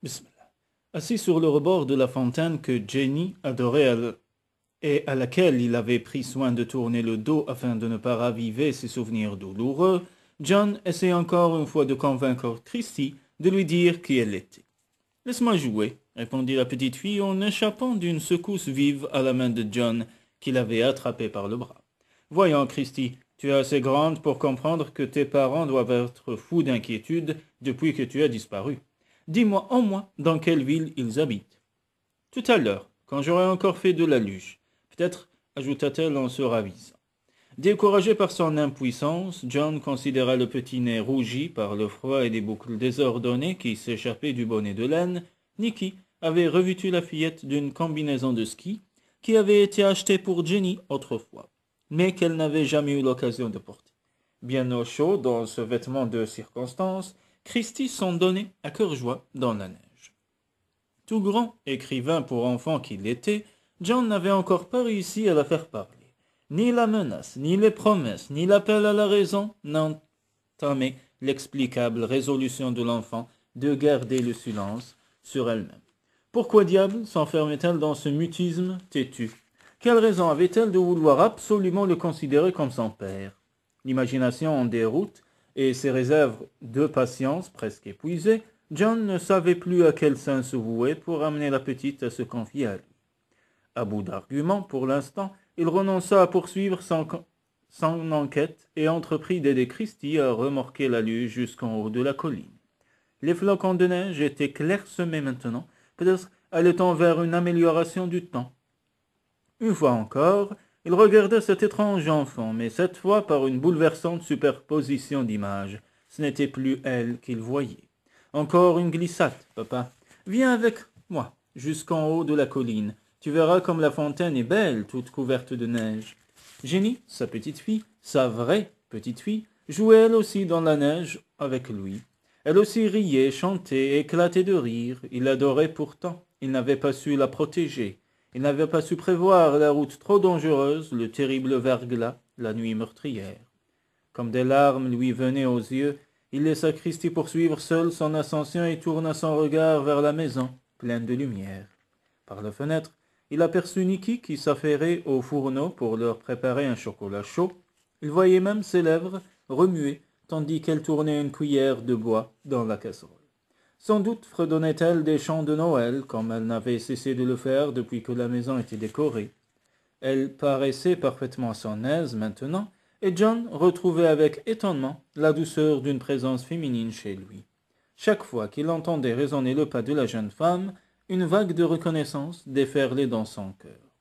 Bismillah. Assis sur le rebord de la fontaine que Jenny adorait et à laquelle il avait pris soin de tourner le dos afin de ne pas raviver ses souvenirs douloureux, John essayait encore une fois de convaincre Christie de lui dire qui elle était. « Laisse-moi jouer, » répondit la petite fille en échappant d'une secousse vive à la main de John qui l'avait attrapé par le bras. « Voyons, Christie, tu es assez grande pour comprendre que tes parents doivent être fous d'inquiétude depuis que tu as disparu. Dis-moi au moins dans quelle ville ils habitent. »« Tout à l'heure, quand j'aurai encore fait de la luge. Peut-être, ajouta-t-elle en se ravissant. Découragé par son impuissance, John considéra le petit nez rougi par le froid et les boucles désordonnées qui s'échappaient du bonnet de laine. Nicky avait revêtu la fillette d'une combinaison de ski qui avait été achetée pour Jenny autrefois, mais qu'elle n'avait jamais eu l'occasion de porter. Bien au chaud dans ce vêtement de circonstance, Christie s'en donnait à cœur joie dans la neige. Tout grand écrivain pour enfant qu'il était, John n'avait encore pas réussi à la faire parler. Ni la menace, ni les promesses, ni l'appel à la raison n'entamaient l'explicable résolution de l'enfant de garder le silence sur elle-même. Pourquoi diable s'enfermait-elle dans ce mutisme têtu? Quelle raison avait-elle de vouloir absolument le considérer comme son père? L'imagination en déroute et ses réserves de patience presque épuisées, John ne savait plus à quel sein se vouer pour amener la petite à se confier à lui. À bout d'arguments, pour l'instant, il renonça à poursuivre son enquête et entreprit d'aider Christie à remorquer la luge jusqu'en haut de la colline. Les flocons de neige étaient clairsemés maintenant, peut-être allait-on vers une amélioration du temps. Une fois encore, il regardait cet étrange enfant, mais cette fois par une bouleversante superposition d'images. Ce n'était plus elle qu'il voyait. Encore une glissade, papa. Viens avec moi, jusqu'en haut de la colline. Tu verras comme la fontaine est belle, toute couverte de neige. Jenny, sa petite fille, sa vraie petite fille, jouait elle aussi dans la neige avec lui. Elle aussi riait, chantait, éclatait de rire. Il l'adorait pourtant. Il n'avait pas su la protéger. Il n'avait pas su prévoir la route trop dangereuse, le terrible verglas, la nuit meurtrière. Comme des larmes lui venaient aux yeux, il laissa Christie poursuivre seul son ascension et tourna son regard vers la maison, pleine de lumière. Par la fenêtre, il aperçut Nicky qui s'affairait au fourneau pour leur préparer un chocolat chaud. Il voyait même ses lèvres remuer, tandis qu'elle tournait une cuillère de bois dans la casserole. Sans doute fredonnait-elle des chants de Noël, comme elle n'avait cessé de le faire depuis que la maison était décorée. Elle paraissait parfaitement à son aise maintenant, et John retrouvait avec étonnement la douceur d'une présence féminine chez lui. Chaque fois qu'il entendait résonner le pas de la jeune femme, une vague de reconnaissance déferlait dans son cœur.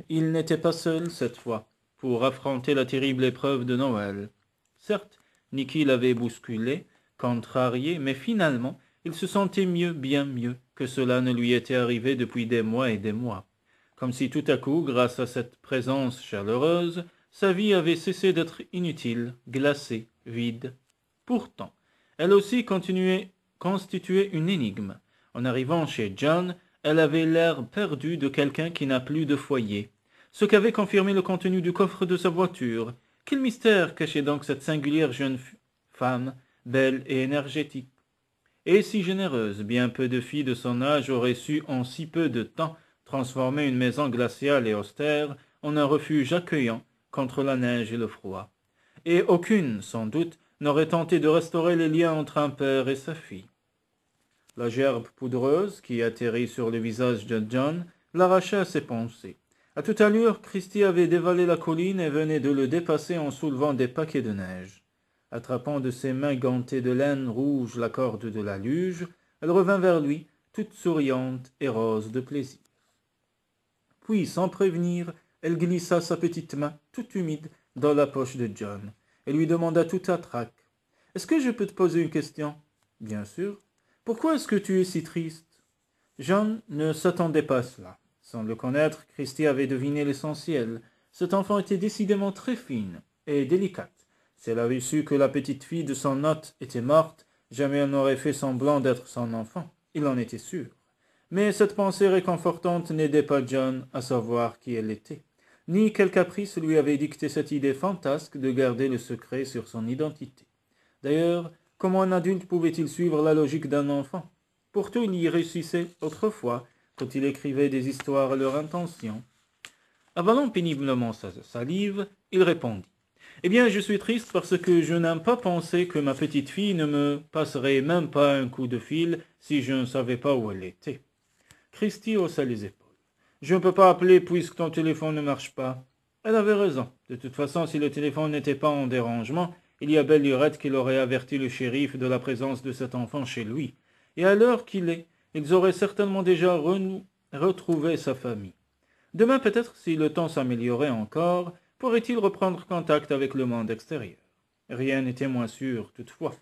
Il n'était pas seul cette fois pour affronter la terrible épreuve de Noël. Certes, Nicky l'avait bousculé, contrarié, mais finalement, il se sentait mieux, bien mieux, que cela ne lui était arrivé depuis des mois et des mois. Comme si tout à coup, grâce à cette présence chaleureuse, sa vie avait cessé d'être inutile, glacée, vide. Pourtant, elle aussi constituait une énigme. En arrivant chez John, elle avait l'air perdue de quelqu'un qui n'a plus de foyer. Ce qu'avait confirmé le contenu du coffre de sa voiture. Quel mystère cachait donc cette singulière jeune femme, belle et énergétique? Et si généreuse, bien peu de filles de son âge auraient su en si peu de temps transformer une maison glaciale et austère en un refuge accueillant contre la neige et le froid. Et aucune, sans doute, n'aurait tenté de restaurer les liens entre un père et sa fille. La gerbe poudreuse qui atterrit sur le visage de John l'arracha à ses pensées. À toute allure, Christie avait dévalé la colline et venait de le dépasser en soulevant des paquets de neige. Attrapant de ses mains gantées de laine rouge la corde de la luge, elle revint vers lui, toute souriante et rose de plaisir. Puis, sans prévenir, elle glissa sa petite main, toute humide, dans la poche de John, et lui demanda tout à trac. « Est-ce que je peux te poser une question ?»« Bien sûr. Pourquoi est-ce que tu es si triste ?» John ne s'attendait pas à cela. Sans le connaître, Christie avait deviné l'essentiel. Cet enfant était décidément très fine et délicate. Si elle avait su que la petite fille de son hôte était morte, jamais elle n'aurait fait semblant d'être son enfant. Il en était sûr. Mais cette pensée réconfortante n'aidait pas John à savoir qui elle était, ni quel caprice lui avait dicté cette idée fantasque de garder le secret sur son identité. D'ailleurs, comment un adulte pouvait-il suivre la logique d'un enfant? Pourtant il y réussissait autrefois, quand il écrivait des histoires à leur intention. Avalant péniblement sa salive, il répondit. « Eh bien, je suis triste parce que je n'aime pas penser que ma petite fille ne me passerait même pas un coup de fil si je ne savais pas où elle était. » Christie haussa les épaules. « Je ne peux pas appeler puisque ton téléphone ne marche pas. » Elle avait raison. De toute façon, si le téléphone n'était pas en dérangement, il y a belle lurette qu'il aurait averti le shérif de la présence de cet enfant chez lui. Et à l'heure qu'il est, ils auraient certainement déjà retrouvé sa famille. Demain peut-être, si le temps s'améliorait encore, pourrait-il reprendre contact avec le monde extérieur. Rien n'était moins sûr toutefois.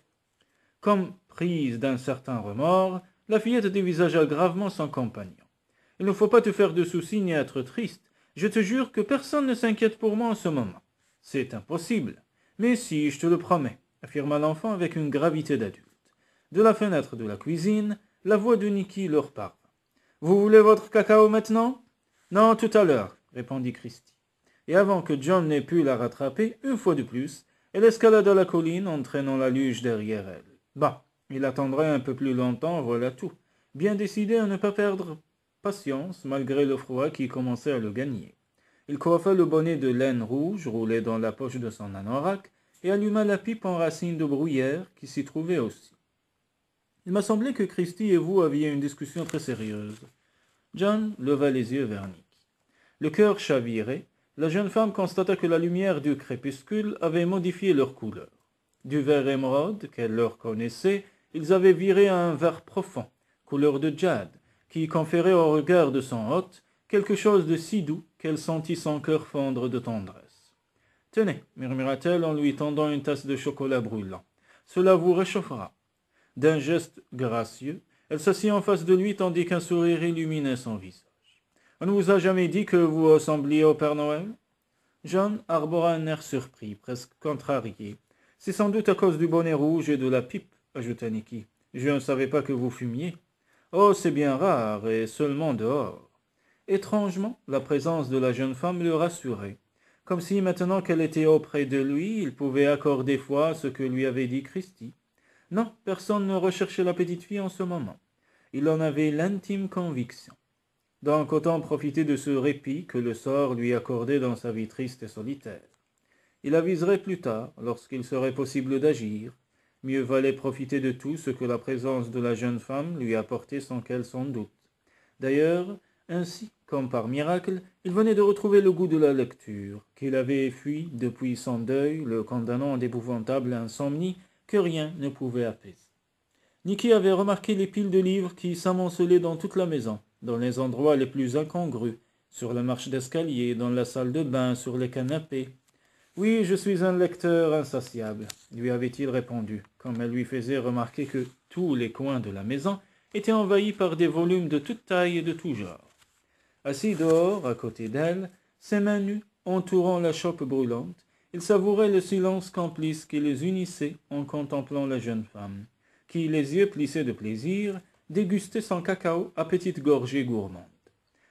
Comme prise d'un certain remords, la fillette dévisagea gravement son compagnon. « Il ne faut pas te faire de soucis ni être triste. Je te jure que personne ne s'inquiète pour moi en ce moment. »« C'est impossible. »« Mais si, je te le promets, » affirma l'enfant avec une gravité d'adulte. De la fenêtre de la cuisine, la voix de Nicky leur parla. « Vous voulez votre cacao maintenant ?»« Non, tout à l'heure, » répondit Christie. Et avant que John n'ait pu la rattraper, une fois de plus, elle escalada la colline en traînant la luge derrière elle. Bah, il attendrait un peu plus longtemps, voilà tout. Bien décidé à ne pas perdre patience, malgré le froid qui commençait à le gagner. Il coiffa le bonnet de laine rouge roulé dans la poche de son anorak et alluma la pipe en racine de bruyère qui s'y trouvait aussi. Il m'a semblé que Christie et vous aviez une discussion très sérieuse. John leva les yeux vers Nick. Le cœur chaviré, la jeune femme constata que la lumière du crépuscule avait modifié leur couleur. Du vert émeraude qu'elle leur connaissait, ils avaient viré à un vert profond, couleur de jade, qui conférait au regard de son hôte quelque chose de si doux qu'elle sentit son cœur fondre de tendresse. « Tenez, » murmura-t-elle en lui tendant une tasse de chocolat brûlant, « cela vous réchauffera. » D'un geste gracieux, elle s'assit en face de lui tandis qu'un sourire illuminait son visage. « On ne vous a jamais dit que vous ressembliez au Père Noël ?» John arbora un air surpris, presque contrarié. « C'est sans doute à cause du bonnet rouge et de la pipe, » ajouta Nicky. « Je ne savais pas que vous fumiez. »« Oh, c'est bien rare, et seulement dehors. » Étrangement, la présence de la jeune femme le rassurait, comme si maintenant qu'elle était auprès de lui, il pouvait accorder foi à ce que lui avait dit Christie. Non, personne ne recherchait la petite fille en ce moment. Il en avait l'intime conviction. Donc autant profiter de ce répit que le sort lui accordait dans sa vie triste et solitaire. Il aviserait plus tard, lorsqu'il serait possible d'agir. Mieux valait profiter de tout ce que la présence de la jeune femme lui apportait sans qu'elle s'en doute. D'ailleurs, ainsi, comme par miracle, il venait de retrouver le goût de la lecture, qu'il avait fui depuis son deuil, le condamnant à d'épouvantable insomnie que rien ne pouvait apaiser. Nicky avait remarqué les piles de livres qui s'amoncelaient dans toute la maison, dans les endroits les plus incongrus, sur la marche d'escalier, dans la salle de bain, sur les canapés. « Oui, je suis un lecteur insatiable, » lui avait-il répondu, comme elle lui faisait remarquer que tous les coins de la maison étaient envahis par des volumes de toute taille et de tout genre. Assis dehors, à côté d'elle, ses mains nues, entourant la chope brûlante, il savourait le silence complice qui les unissait en contemplant la jeune femme, qui, les yeux plissés de plaisir, dégustait son cacao à petites gorgées gourmandes.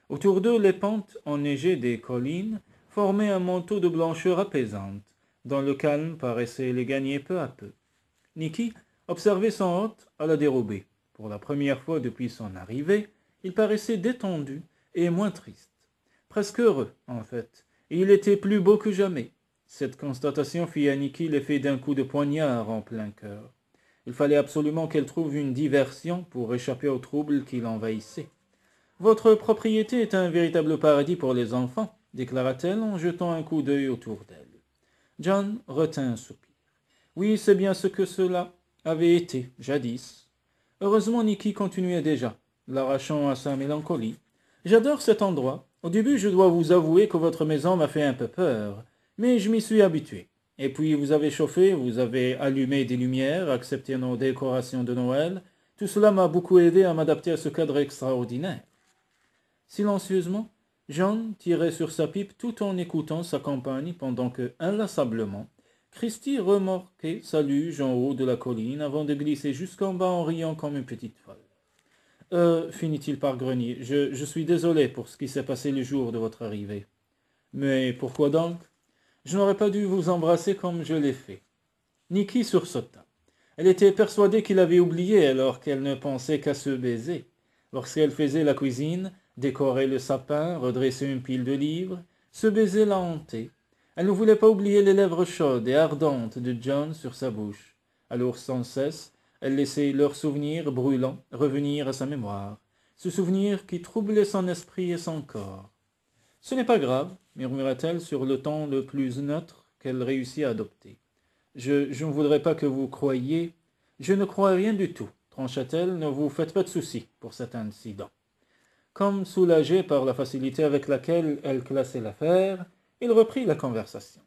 Autour d'eux, les pentes enneigées des collines formaient un manteau de blancheur apaisante, dont le calme paraissait les gagner peu à peu. Nicky observait son hôte à la dérobée. Pour la première fois depuis son arrivée, il paraissait détendu et moins triste. Presque heureux, en fait, et il était plus beau que jamais. Cette constatation fit à Nicky l'effet d'un coup de poignard en plein cœur. Il fallait absolument qu'elle trouve une diversion pour échapper aux troubles qui l'envahissaient. « Votre propriété est un véritable paradis pour les enfants, » déclara-t-elle en jetant un coup d'œil autour d'elle. John retint un soupir. « Oui, c'est bien ce que cela avait été, jadis. » Heureusement, Nicky continuait déjà, l'arrachant à sa mélancolie. « J'adore cet endroit. Au début, je dois vous avouer que votre maison m'a fait un peu peur, mais je m'y suis habitué. Et puis vous avez chauffé, vous avez allumé des lumières, accepté nos décorations de Noël. Tout cela m'a beaucoup aidé à m'adapter à ce cadre extraordinaire. » Silencieusement, John tirait sur sa pipe tout en écoutant sa compagne pendant que, inlassablement, Christie remorquait sa luge en haut de la colline avant de glisser jusqu'en bas en riant comme une petite folle. Finit-il par grogner, je suis désolé pour ce qui s'est passé le jour de votre arrivée. Mais pourquoi donc? Je n'aurais pas dû vous embrasser comme je l'ai fait. Nicky sursauta. Elle était persuadée qu'il avait oublié alors qu'elle ne pensait qu'à se baiser. Lorsqu'elle faisait la cuisine, décorait le sapin, redressait une pile de livres, ce baiser la hantait. Elle ne voulait pas oublier les lèvres chaudes et ardentes de John sur sa bouche. Alors sans cesse, elle laissait leur souvenir brûlant revenir à sa mémoire, ce souvenir qui troublait son esprit et son corps. Ce n'est pas grave, murmura-t-elle sur le ton le plus neutre qu'elle réussit à adopter. Je ne voudrais pas que vous croyiez. Je ne crois rien du tout, trancha-t-elle, ne vous faites pas de soucis pour cet incident. Comme soulagé par la facilité avec laquelle elle classait l'affaire, il reprit la conversation.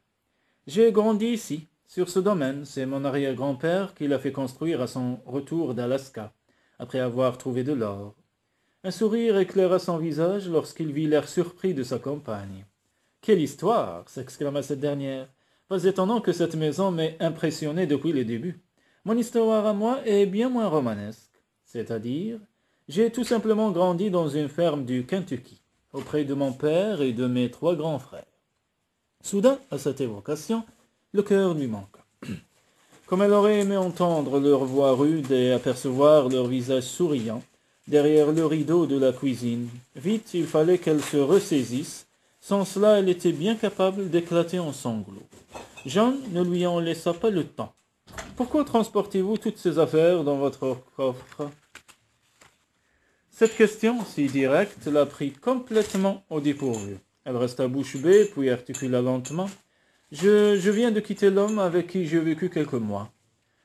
J'ai grandi ici, sur ce domaine, c'est mon arrière-grand-père qui l'a fait construire à son retour d'Alaska, après avoir trouvé de l'or. Un sourire éclaira son visage lorsqu'il vit l'air surpris de sa compagne. Quelle histoire s'exclama cette dernière. Pas étonnant que cette maison m'ait impressionné depuis le début. Mon histoire à moi est bien moins romanesque. C'est-à-dire, j'ai tout simplement grandi dans une ferme du Kentucky, auprès de mon père et de mes 3 grands frères. Soudain, à cette évocation, le cœur lui manqua. Comme elle aurait aimé entendre leur voix rude et apercevoir leur visage souriant derrière le rideau de la cuisine. Vite, il fallait qu'elle se ressaisisse. Sans cela, elle était bien capable d'éclater en sanglots. John ne lui en laissa pas le temps. « Pourquoi transportez-vous toutes ces affaires dans votre coffre ?» Cette question, si directe, la prit complètement au dépourvu. Elle resta bouche bée, puis articula lentement. « Je viens de quitter l'homme avec qui j'ai vécu quelques mois. »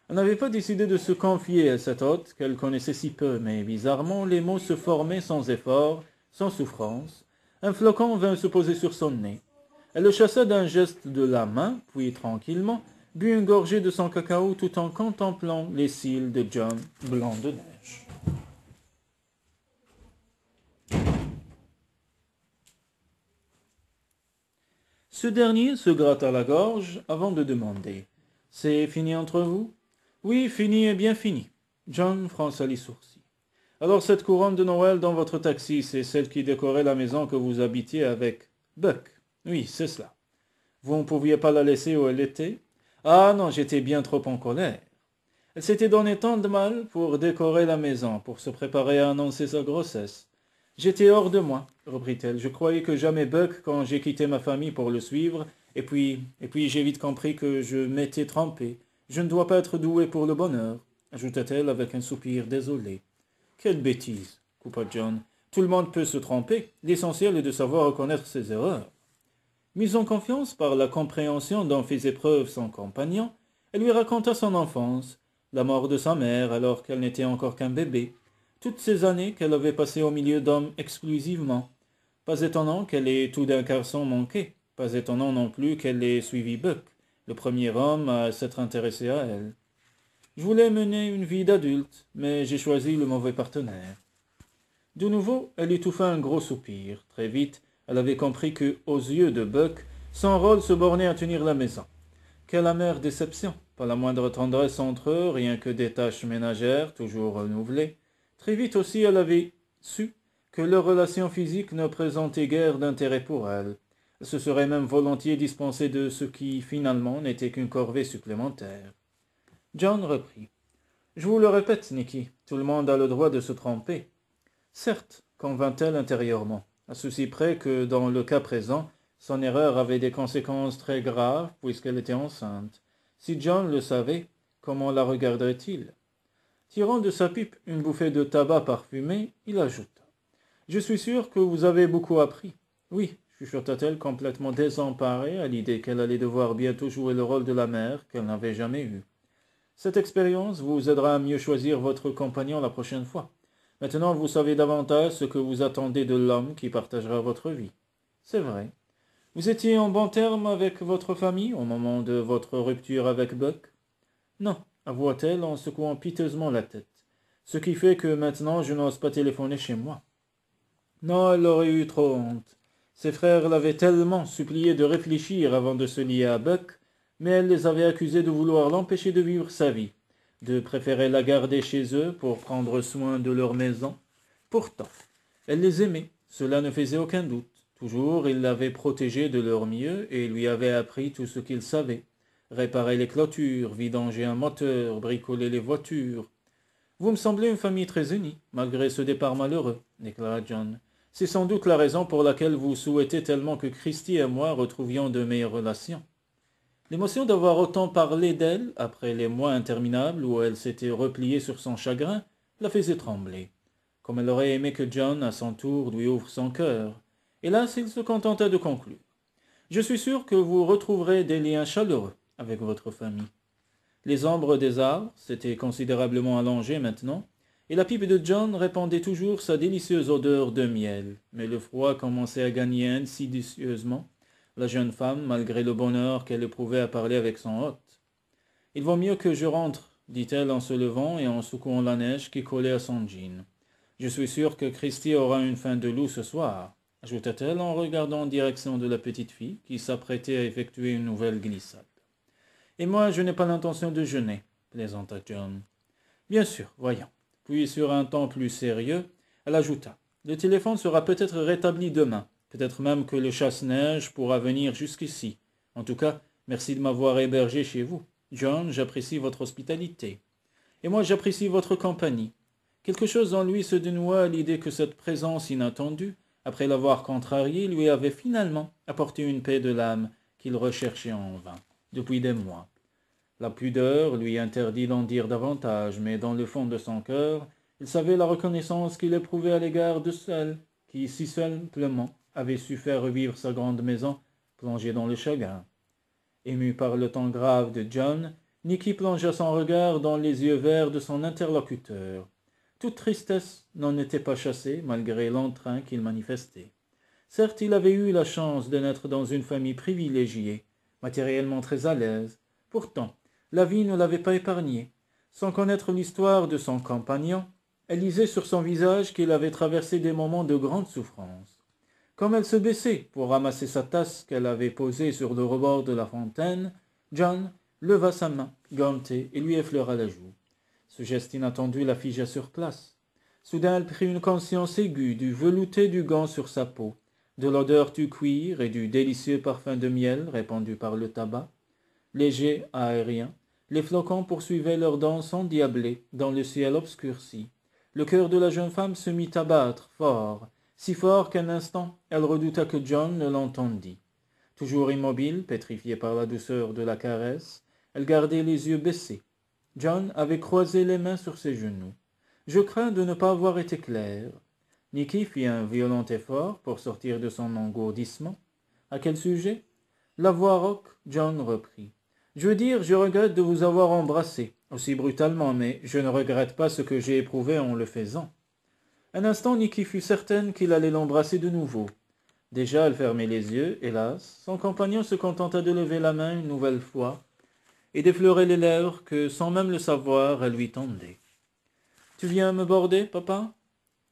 Elle n'avait pas décidé de se confier à cet hôte qu'elle connaissait si peu, mais bizarrement, les mots se formaient sans effort, sans souffrance. Un flocon vint se poser sur son nez. Elle le chassa d'un geste de la main, puis tranquillement, but une gorgée de son cacao tout en contemplant les cils de John blancs de neige. Ce dernier se gratta la gorge avant de demander « C'est fini entre vous ?»« Oui, fini et bien fini. » John fronça les sourcils. « Alors cette couronne de Noël dans votre taxi, c'est celle qui décorait la maison que vous habitiez avec Buck. Oui, c'est cela. Vous ne pouviez pas la laisser où elle était? Ah non, j'étais bien trop en colère. Elle s'était donné tant de mal pour décorer la maison, pour se préparer à annoncer sa grossesse. J'étais hors de moi, reprit-elle. Je croyais que jamais Buck quand j'ai quitté ma famille pour le suivre, et puis j'ai vite compris que je m'étais trompé. Je ne dois pas être doué pour le bonheur, ajouta-t-elle avec un soupir désolé. Quelle bêtise, coupa John. Tout le monde peut se tromper. L'essentiel est de savoir reconnaître ses erreurs. Mise en confiance par la compréhension dont faisait preuve son compagnon, elle lui raconta son enfance, la mort de sa mère alors qu'elle n'était encore qu'un bébé, toutes ces années qu'elle avait passées au milieu d'hommes exclusivement. Pas étonnant qu'elle ait tout d'un garçon manqué, pas étonnant non plus qu'elle ait suivi Buck, le premier homme à s'être intéressé à elle. Je voulais mener une vie d'adulte, mais j'ai choisi le mauvais partenaire. De nouveau, elle étouffa un gros soupir. Très vite, elle avait compris que, aux yeux de Buck, son rôle se bornait à tenir la maison. Quelle amère déception! Pas la moindre tendresse entre eux, rien que des tâches ménagères, toujours renouvelées. Très vite aussi, elle avait su que leur relation physique ne présentait guère d'intérêt pour elle. Elle se serait même volontiers dispensée de ce qui, finalement, n'était qu'une corvée supplémentaire. John reprit. « Je vous le répète, Nicky, tout le monde a le droit de se tromper. » Certes, convint-elle intérieurement, à ceci près que, dans le cas présent, son erreur avait des conséquences très graves puisqu'elle était enceinte. Si John le savait, comment la regarderait-il? Tirant de sa pipe une bouffée de tabac parfumé, il ajouta. « Je suis sûr que vous avez beaucoup appris. »« Oui, » chuchota-t-elle complètement désemparée à l'idée qu'elle allait devoir bientôt jouer le rôle de la mère qu'elle n'avait jamais eu. « Cette expérience vous aidera à mieux choisir votre compagnon la prochaine fois. Maintenant, vous savez davantage ce que vous attendez de l'homme qui partagera votre vie. C'est vrai. Vous étiez en bon terme avec votre famille au moment de votre rupture avec Buck? Non, avoua-t-elle en secouant piteusement la tête. Ce qui fait que maintenant je n'ose pas téléphoner chez moi. Non, elle aurait eu trop honte. Ses frères l'avaient tellement supplié de réfléchir avant de se lier à Buck, mais elle les avait accusés de vouloir l'empêcher de vivre sa vie, de préférer la garder chez eux pour prendre soin de leur maison. Pourtant, elle les aimait, cela ne faisait aucun doute. Toujours, il l'avait protégée de leur mieux et lui avait appris tout ce qu'il savait. réparer les clôtures, vidanger un moteur, bricoler les voitures. Vous me semblez une famille très unie, malgré ce départ malheureux, déclara John. C'est sans doute la raison pour laquelle vous souhaitez tellement que Christie et moi retrouvions de meilleures relations. L'émotion d'avoir autant parlé d'elle, après les mois interminables où elle s'était repliée sur son chagrin, la faisait trembler, comme elle aurait aimé que John, à son tour, lui ouvre son cœur. Hélas, il se contenta de conclure. Je suis sûr que vous retrouverez des liens chaleureux avec votre famille. Les ombres des arbres s'étaient considérablement allongées maintenant, et la pipe de John répandait toujours sa délicieuse odeur de miel, mais le froid commençait à gagner insidieusement la jeune femme, malgré le bonheur qu'elle éprouvait à parler avec son hôte. « Il vaut mieux que je rentre, dit-elle en se levant et en secouant la neige qui collait à son jean. Je suis sûr que Christie aura une faim de loup ce soir, ajouta-t-elle en regardant en direction de la petite fille qui s'apprêtait à effectuer une nouvelle glissade. Et moi, je n'ai pas l'intention de jeûner, plaisanta John. Bien sûr, voyons. Puis, sur un ton plus sérieux, elle ajouta. Le téléphone sera peut-être rétabli demain. Peut-être même que le chasse-neige pourra venir jusqu'ici. En tout cas, merci de m'avoir hébergé chez vous. John, j'apprécie votre hospitalité. Et moi, j'apprécie votre compagnie. Quelque chose en lui se dénoua à l'idée que cette présence inattendue, après l'avoir contrarié, lui avait finalement apporté une paix de l'âme qu'il recherchait en vain, depuis des mois. La pudeur lui interdit d'en dire davantage, mais dans le fond de son cœur, il savait la reconnaissance qu'il éprouvait à l'égard de celle qui, si simplement, avait su faire revivre sa grande maison, plongée dans le chagrin. Ému par le ton grave de John, Nicky plongea son regard dans les yeux verts de son interlocuteur. Toute tristesse n'en était pas chassée, malgré l'entrain qu'il manifestait. Certes, il avait eu la chance de naître dans une famille privilégiée, matériellement très à l'aise. Pourtant, la vie ne l'avait pas épargné. Sans connaître l'histoire de son compagnon, elle lisait sur son visage qu'il avait traversé des moments de grande souffrance. Comme elle se baissait pour ramasser sa tasse qu'elle avait posée sur le rebord de la fontaine, John leva sa main, gantée, et lui effleura la joue. Ce geste inattendu la figea sur place. Soudain, elle prit une conscience aiguë du velouté du gant sur sa peau, de l'odeur du cuir et du délicieux parfum de miel répandu par le tabac. Léger, aérien, les flocons poursuivaient leur danse endiablée dans le ciel obscurci. Le cœur de la jeune femme se mit à battre fort, si fort qu'un instant elle redouta que John ne l'entendît. Toujours immobile, pétrifiée par la douceur de la caresse, elle gardait les yeux baissés. John avait croisé les mains sur ses genoux. « Je crains de ne pas avoir été clair. » Nicky fit un violent effort pour sortir de son engourdissement. « À quel sujet ?» La voix rauque, John reprit. « Je veux dire, je regrette de vous avoir embrassé, aussi brutalement, mais je ne regrette pas ce que j'ai éprouvé en le faisant. » Un instant, Nicky fut certaine qu'il allait l'embrasser de nouveau. Déjà, elle fermait les yeux, hélas. Son compagnon se contenta de lever la main une nouvelle fois et d'effleurer les lèvres que, sans même le savoir, elle lui tendait. « Tu viens me border, papa ?»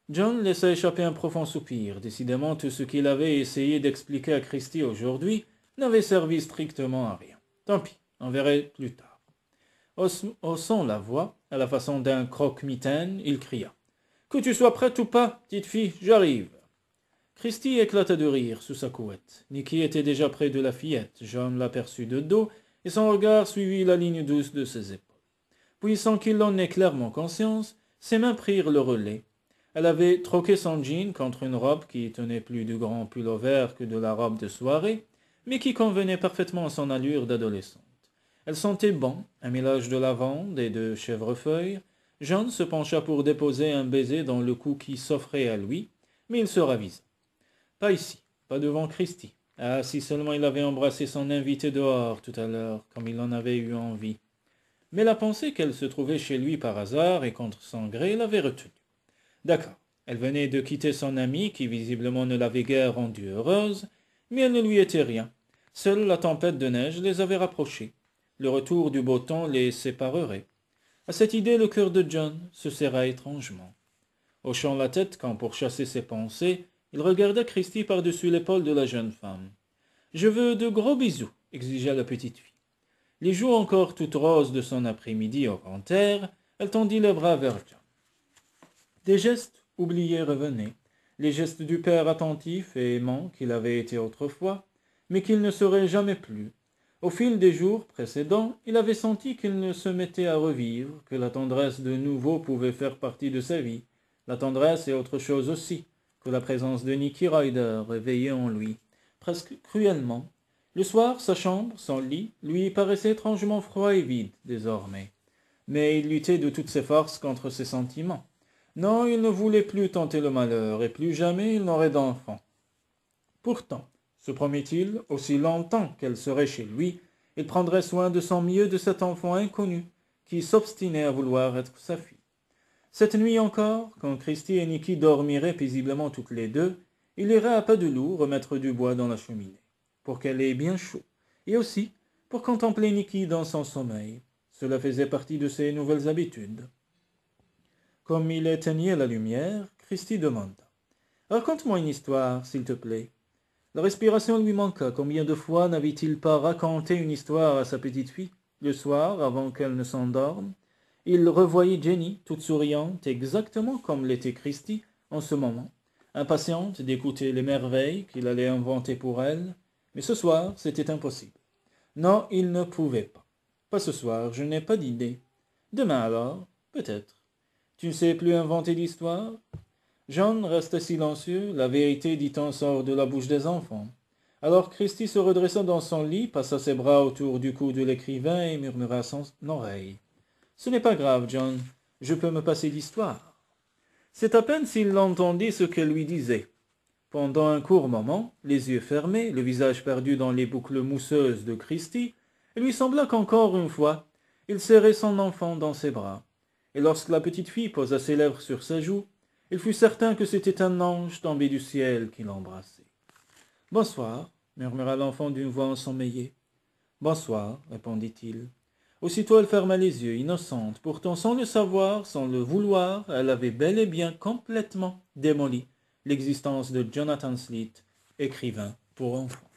John laissa échapper un profond soupir. Décidément, tout ce qu'il avait essayé d'expliquer à Christie aujourd'hui n'avait servi strictement à rien. Tant pis, on verrait plus tard. Haussant la voix, à la façon d'un croque-mitaine, il cria. « Que tu sois prête ou pas, petite fille, j'arrive !» Christie éclata de rire sous sa couette. Nicky était déjà près de la fillette. John l'aperçut de dos, et son regard suivit la ligne douce de ses épaules. Puis, sans qu'il en ait clairement conscience, ses mains prirent le relais. Elle avait troqué son jean contre une robe qui tenait plus du grand pull-over que de la robe de soirée, mais qui convenait parfaitement à son allure d'adolescente. Elle sentait bon, un mélange de lavande et de chèvrefeuille. John se pencha pour déposer un baiser dans le cou qui s'offrait à lui, mais il se ravisa. Pas ici, pas devant Christie. Ah, si seulement il avait embrassé son invité dehors tout à l'heure, comme il en avait eu envie. Mais la pensée qu'elle se trouvait chez lui par hasard et contre son gré l'avait retenue. D'accord, elle venait de quitter son amie qui visiblement ne l'avait guère rendue heureuse, mais elle ne lui était rien. Seule la tempête de neige les avait rapprochés. Le retour du beau temps les séparerait. À cette idée, le cœur de John se serra étrangement. Hochant la tête quand, pour chasser ses pensées, il regarda Christie par-dessus l'épaule de la jeune femme. « Je veux de gros bisous, » exigea la petite fille. Les joues encore toutes roses de son après-midi au grand air, elle tendit les bras vers John. Des gestes oubliés revenaient, les gestes du père attentif et aimant qu'il avait été autrefois, mais qu'il ne serait jamais plus. Au fil des jours précédents, il avait senti qu'il ne se mettait à revivre, que la tendresse de nouveau pouvait faire partie de sa vie. La tendresse et autre chose aussi, que la présence de Nicky Ryder réveillait en lui, presque cruellement. Le soir, sa chambre, son lit, lui paraissait étrangement froid et vide, désormais. Mais il luttait de toutes ses forces contre ses sentiments. Non, il ne voulait plus tenter le malheur, et plus jamais il n'aurait d'enfant. Pourtant, se promet-il, aussi longtemps qu'elle serait chez lui, il prendrait soin de son mieux de cet enfant inconnu, qui s'obstinait à vouloir être sa fille. Cette nuit encore, quand Christie et Nicky dormiraient paisiblement toutes les deux, il irait à pas de loup remettre du bois dans la cheminée, pour qu'elle ait bien chaud, et aussi pour contempler Nicky dans son sommeil. Cela faisait partie de ses nouvelles habitudes. Comme il éteignait la lumière, Christie demanda. « Raconte-moi une histoire, s'il te plaît. » La respiration lui manqua. Combien de fois n'avait-il pas raconté une histoire à sa petite fille, le soir, avant qu'elle ne s'endorme? Il revoyait Jenny, toute souriante, exactement comme l'était Christie en ce moment, impatiente d'écouter les merveilles qu'il allait inventer pour elle. Mais ce soir, c'était impossible. Non, il ne pouvait pas. Pas ce soir, je n'ai pas d'idée. Demain alors, peut-être. Tu ne sais plus inventer d'histoire? John resta silencieux, la vérité dit-on sort de la bouche des enfants. Alors Christie se redressa dans son lit, passa ses bras autour du cou de l'écrivain et murmura à son oreille. « Ce n'est pas grave, John, je peux me passer d'histoire. » C'est à peine s'il entendit ce qu'elle lui disait. Pendant un court moment, les yeux fermés, le visage perdu dans les boucles mousseuses de Christie, il lui sembla qu'encore une fois, il serrait son enfant dans ses bras. Et lorsque la petite fille posa ses lèvres sur sa joue, il fut certain que c'était un ange tombé du ciel qui l'embrassait. « Bonsoir, » murmura l'enfant d'une voix ensommeillée. « Bonsoir, » répondit-il. Aussitôt elle ferma les yeux, innocente. Pourtant, sans le savoir, sans le vouloir, elle avait bel et bien complètement démoli l'existence de Jonathan Sleat, écrivain pour enfants.